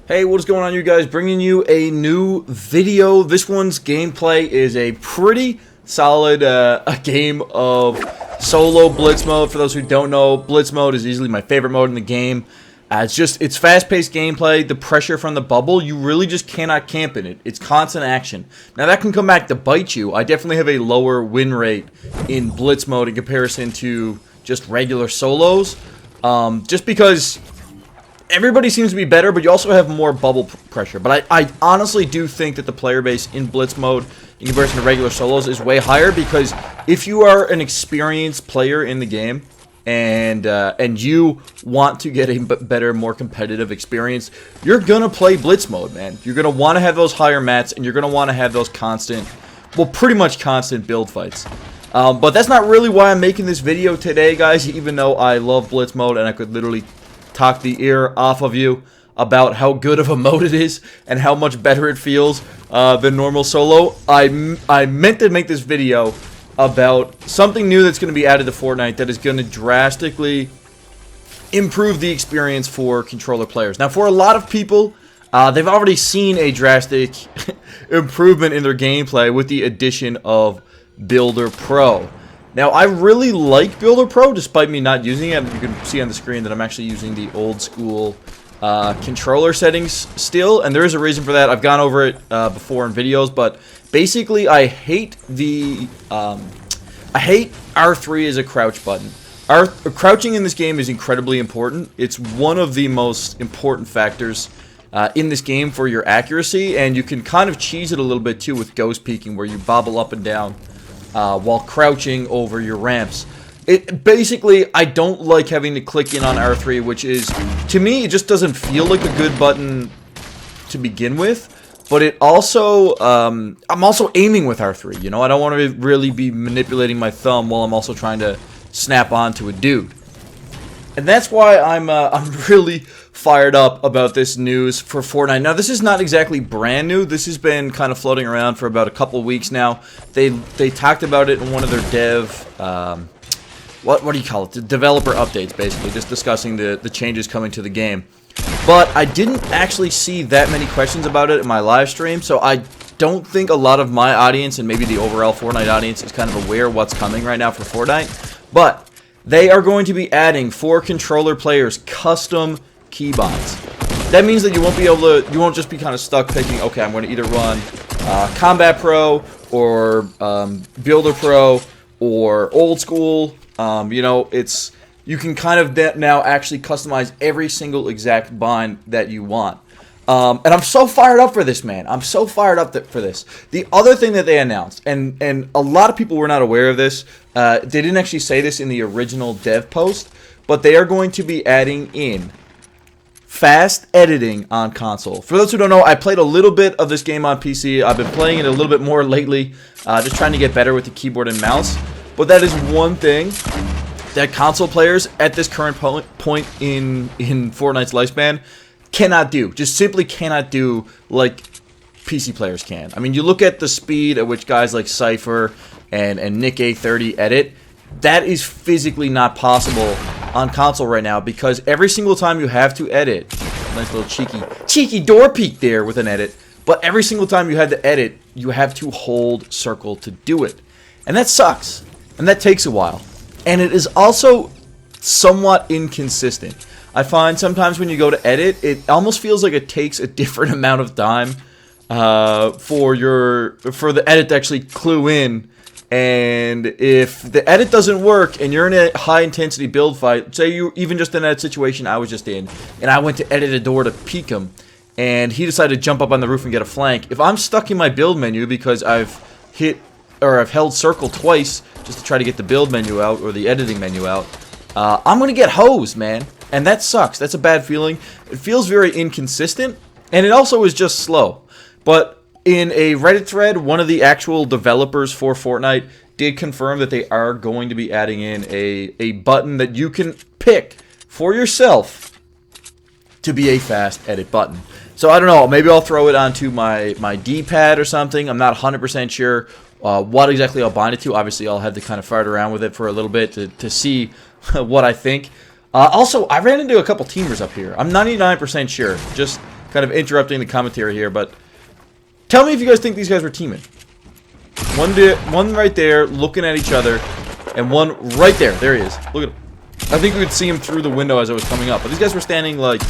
Hey, what is going on, you guys? Bringing you a new video. This one's gameplay is a pretty solid a game of solo blitz mode. For those who don't know, blitz mode is easily my favorite mode in the game. It's fast-paced gameplay. The pressure from the bubble, you really just cannot camp in it. It's constant action. Now that can come back to bite you. I definitely have a lower win rate in blitz mode in comparison to just regular solos. Just because everybody seems to be better, but you also have more bubble pressure. But I honestly do think that the player base in blitz mode in comparison to regular solos is way higher, because if you are an experienced player in the game and you want to get a better, more competitive experience, you're gonna play blitz mode, man. You're gonna want to have those higher mats, and you're gonna want to have those constant, well, pretty much constant build fights. But that's not really why I'm making this video today, guys, even though I love blitz mode and I could literally talk the ear off of you about how good of a mode it is and how much better it feels than normal solo. I meant to make this video about something new that's going to be added to Fortnite that is going to drastically improve the experience for controller players. Now, for a lot of people, they've already seen a drastic improvement in their gameplay with the addition of Builder Pro. Now, I really like Builder Pro, despite me not using it. You can see on the screen that I'm actually using the old school controller settings still, and there is a reason for that. I've gone over it before in videos, but basically, I hate R3 as a crouch button. Crouching in this game is incredibly important. It's one of the most important factors in this game for your accuracy, and you can kind of cheese it a little bit too with ghost peeking, where you bobble up and down while crouching over your ramps. Basically, I don't like having to click in on R3, which is, to me, it just doesn't feel like a good button to begin with. But it also, I'm also aiming with R3, you know? I don't want to really be manipulating my thumb while I'm also trying to snap onto a dude. And that's why I'm really fired up about this news for Fortnite. Now, this is not exactly brand new. This has been kind of floating around for about a couple weeks now. They talked about it in one of their dev, what do you call it? The developer updates, basically, just discussing the changes coming to the game. But I didn't actually see that many questions about it in my live stream, so I don't think a lot of my audience and maybe the overall Fortnite audience is kind of aware what's coming right now for Fortnite. But they are going to be adding, for controller players, custom keybinds. That means that you won't be able to, you won't just be kind of stuck picking, okay, I'm going to either run Combat Pro or Builder Pro or Old School. You know, you can kind of now actually customize every single exact bind that you want. And I'm so fired up for this, man. I'm so fired up for this. The other thing that they announced, and a lot of people were not aware of this, they didn't actually say this in the original dev post, but they are going to be adding in fast editing on console. For those who don't know, I played a little bit of this game on PC. I've been playing it a little bit more lately, just trying to get better with the keyboard and mouse. But that is one thing that console players at this current point in Fortnite's lifespan cannot do. Just simply cannot do like PC players can. I mean, you look at the speed at which guys like Cypher and Nick A30 edit. That is physically not possible on console right now, because every single time you have to edit, nice little cheeky door peek there with an edit, but every single time you had to edit, you have to hold circle to do it. And that sucks. And that takes a while. And it is also somewhat inconsistent. I find sometimes when you go to edit, it almost feels like it takes a different amount of time for the edit to actually clue in. And if the edit doesn't work and you're in a high intensity build fight, say you even just in that situation I was just in, and I went to edit a door to peek him, and he decided to jump up on the roof and get a flank. If I'm stuck in my build menu because I've held circle twice just to try to get the build menu out or the editing menu out, I'm going to get hosed, man. And that sucks. That's a bad feeling. It feels very inconsistent, and it also is just slow. But in a Reddit thread, one of the actual developers for Fortnite did confirm that they are going to be adding in a button that you can pick for yourself to be a fast edit button. So I don't know, maybe I'll throw it onto my D-pad or something. I'm not 100% sure what exactly I'll bind it to. Obviously, I'll have to kind of fart around with it for a little bit to see what I think. Also, I ran into a couple teamers up here. I'm 99% sure. Just kind of interrupting the commentary here, but tell me if you guys think these guys were teaming. One right there, looking at each other, and one right there. There he is. Look at him. I think we could see him through the window as I was coming up. But these guys were standing like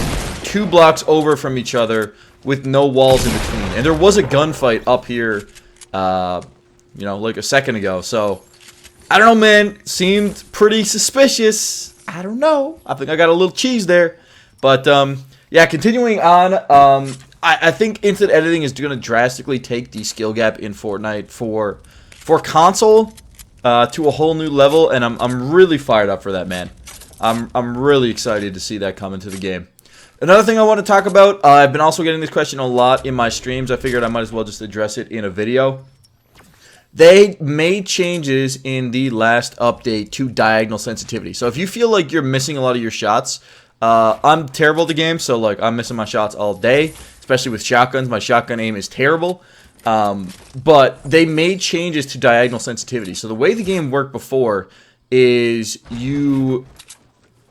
2 blocks over from each other with no walls in between. And there was a gunfight up here, you know, like a second ago. So, I don't know, man. Seemed pretty suspicious. I don't know. I think I got a little cheese there. But, yeah, continuing on, I think instant editing is going to drastically take the skill gap in Fortnite for console to a whole new level, and I'm really fired up for that, man. I'm really excited to see that come into the game. Another thing I want to talk about, I've been also getting this question a lot in my streams. I figured I might as well just address it in a video. They made changes in the last update to diagonal sensitivity. So if you feel like you're missing a lot of your shots, I'm terrible at the game, so like I'm missing my shots all day, especially with shotguns. My shotgun aim is terrible. But they made changes to diagonal sensitivity. So the way the game worked before is you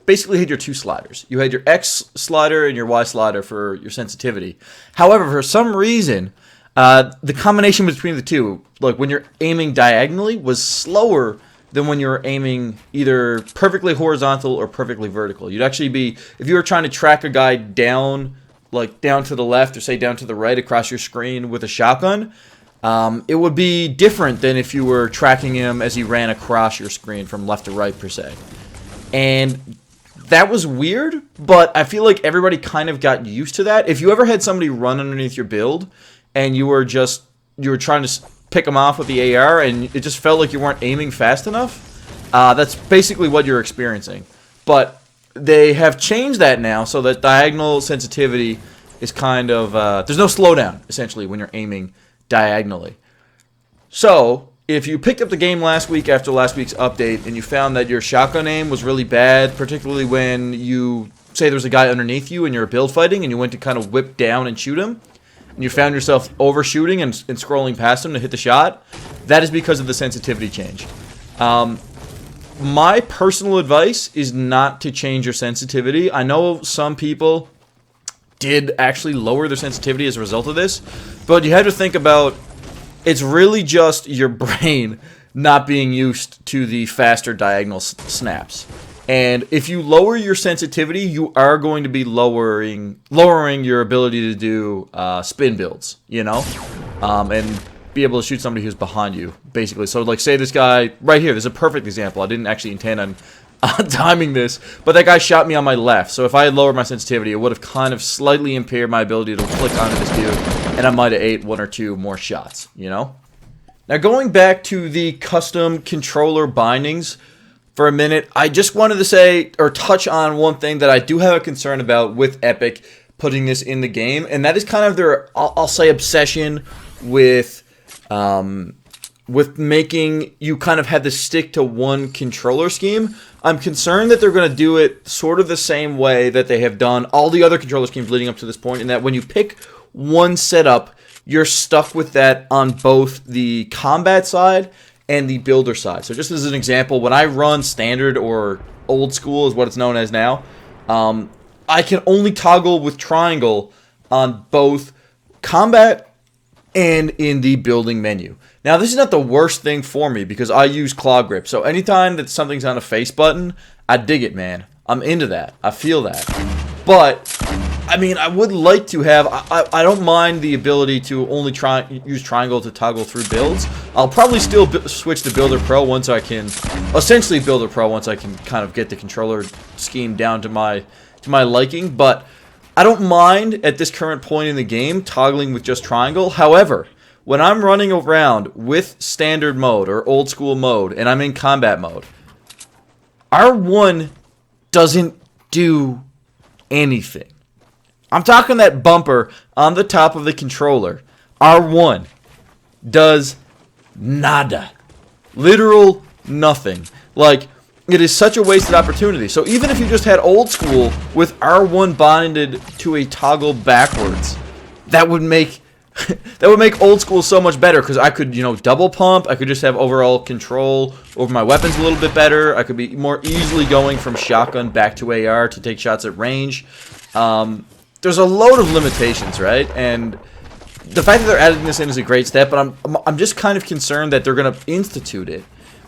basically had your 2 sliders. You had your X slider and your Y slider for your sensitivity. However, for some reason, the combination between the two, like when you're aiming diagonally, was slower than when you're aiming either perfectly horizontal or perfectly vertical. You'd actually be, if you were trying to track a guy down, like down to the left or say down to the right across your screen with a shotgun, it would be different than if you were tracking him as he ran across your screen from left to right per se. And that was weird, but I feel like everybody kind of got used to that. If you ever had somebody run underneath your build and you were trying to pick them off with the AR and it just felt like you weren't aiming fast enough, that's basically what you're experiencing. But they have changed that now so that diagonal sensitivity is kind of, there's no slowdown, essentially, when you're aiming diagonally. So, if you picked up the game last week after last week's update and you found that your shotgun aim was really bad, particularly when you, say there's a guy underneath you and you're build fighting and you went to kind of whip down and shoot him, and you found yourself overshooting and scrolling past him to hit the shot, that is because of the sensitivity change. My personal advice is not to change your sensitivity. I know some people did actually lower their sensitivity as a result of this, but you have to think about, it's really just your brain not being used to the faster diagonal snaps. And if you lower your sensitivity, you are going to be lowering your ability to do spin builds, you know, and be able to shoot somebody who's behind you, basically. So, like, say this guy right here. This is a perfect example. I didn't actually intend on timing this, but that guy shot me on my left. So if I had lowered my sensitivity, it would have kind of slightly impaired my ability to click onto this dude, and I might have ate 1 or 2 more shots, you know? Now, going back to the custom controller bindings for a minute, I just wanted to say, or touch on one thing that I do have a concern about with Epic putting this in the game, and that is kind of their, I'll say, obsession with making you kind of have to stick to one controller scheme. I'm concerned that they're going to do it sort of the same way that they have done all the other controller schemes leading up to this point, in that when you pick one setup, you're stuck with that on both the combat side and the builder side. So just as an example, when I run standard or old school is what it's known as now, I can only toggle with triangle on both combat and in the building menu. Now, this is not the worst thing for me because I use claw grip. So anytime that something's on a face button, I dig it, man. I'm into that. I feel that. But, I mean, I would like to have, I don't mind the ability to only use triangle to toggle through builds. I'll probably still switch to Builder Pro once I can, essentially Builder Pro once I can kind of get the controller scheme down to my liking. But I don't mind at this current point in the game toggling with just triangle. However, when I'm running around with standard mode or old school mode and I'm in combat mode, R1 doesn't do anything. I'm talking that bumper on the top of the controller. R1 does nada. Literal nothing. Like, it is such a wasted opportunity. So even if you just had old school with R1 bonded to a toggle backwards, that would make old school so much better, because I could, you know, double pump. I could just have overall control over my weapons a little bit better. I could be more easily going from shotgun back to AR to take shots at range. there's a load of limitations, right? And the fact that they're adding this in is a great step, but I'm just kind of concerned that they're going to institute it,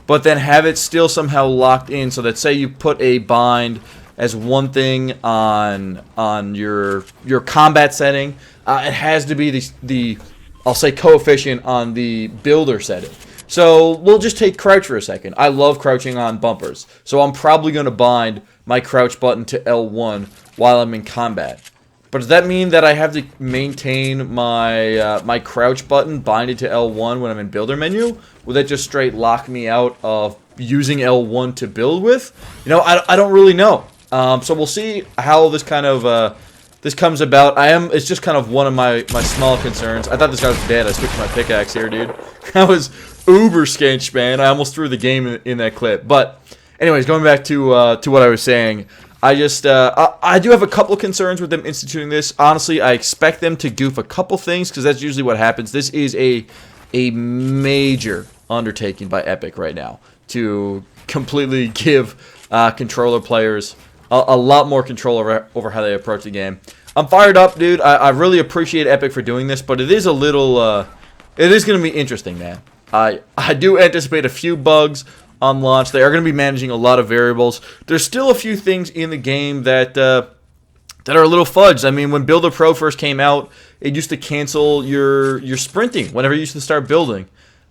but then have it still somehow locked in, so that say you put a bind as one thing on your combat setting, it has to be the I'll say coefficient on the builder setting. So we'll just take crouch for a second. I love crouching on bumpers, so I'm probably going to bind my crouch button to L1 while I'm in combat. But does that mean that I have to maintain my my crouch button binded to L1 when I'm in builder menu? Will that just straight lock me out of using L1 to build with? You know, I don't really know. So we'll see how this kind of this comes about. It's just kind of one of my small concerns. I thought this guy was dead. I switched my pickaxe here, dude. That was uber sketch, man. I almost threw the game in that clip. But anyways, going back to what I was saying, I just I do have a couple of concerns with them instituting this. Honestly, I expect them to goof a couple things, because that's usually what happens. This is a major undertaking by Epic right now to completely give controller players a lot more control over how they approach the game. I'm fired up, dude. I really appreciate Epic for doing this, but it is a little it is going to be interesting, man. I do anticipate a few bugs on launch. They are going to be managing a lot of variables. There's still a few things in the game that that are a little fudged. I mean, when Builder Pro first came out, it used to cancel your sprinting whenever you used to start building.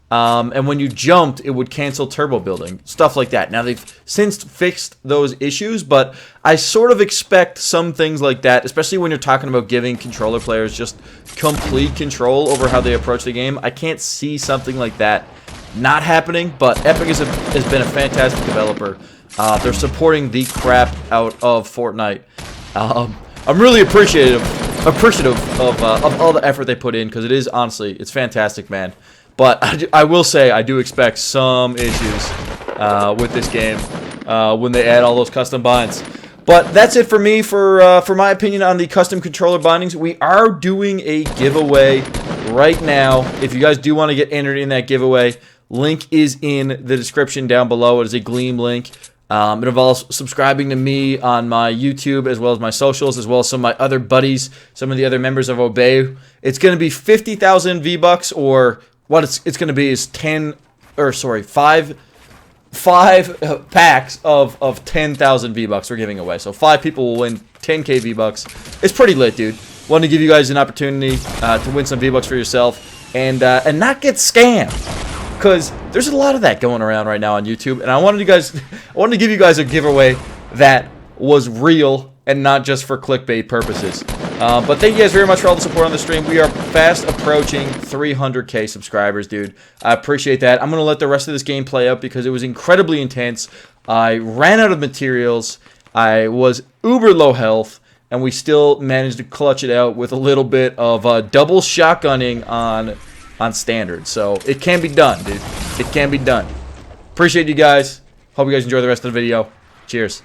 And when you jumped, it would cancel turbo building. Stuff like that. Now, they've since fixed those issues, but I sort of expect some things like that, especially when you're talking about giving controller players just complete control over how they approach the game. I can't see something like that not happening, but Epic has been a fantastic developer. They're supporting the crap out of Fortnite. I'm really appreciative of all the effort they put in, because it is, honestly, it's fantastic, man. But I will say I do expect some issues with this game when they add all those custom binds. But that's it for me for my opinion on the custom controller bindings. We are doing a giveaway right now. If you guys do want to get entered in that giveaway, link is in the description down below. It is a Gleam link. It involves subscribing to me on my YouTube, as well as my socials, as well as some of my other buddies, some of the other members of Obey. It's going to be 50,000 V-Bucks, or what it's going to be is 5 packs of 10,000 V-Bucks we're giving away. So 5 people will win 10k V-Bucks. It's pretty lit, dude. Want to give you guys an opportunity to win some V-Bucks for yourself and not get scammed, because there's a lot of that going around right now on YouTube, and I wanted to give you guys a giveaway that was real and not just for clickbait purposes. But thank you guys very much for all the support on the stream. We are fast approaching 300k subscribers, dude. I appreciate that. I'm going to let the rest of this game play out because it was incredibly intense. I ran out of materials. I was uber low health, and we still managed to clutch it out with a little bit of double shotgunning on standard. So it can be done, dude. It can be done. Appreciate you guys. Hope you guys enjoy the rest of the video. Cheers.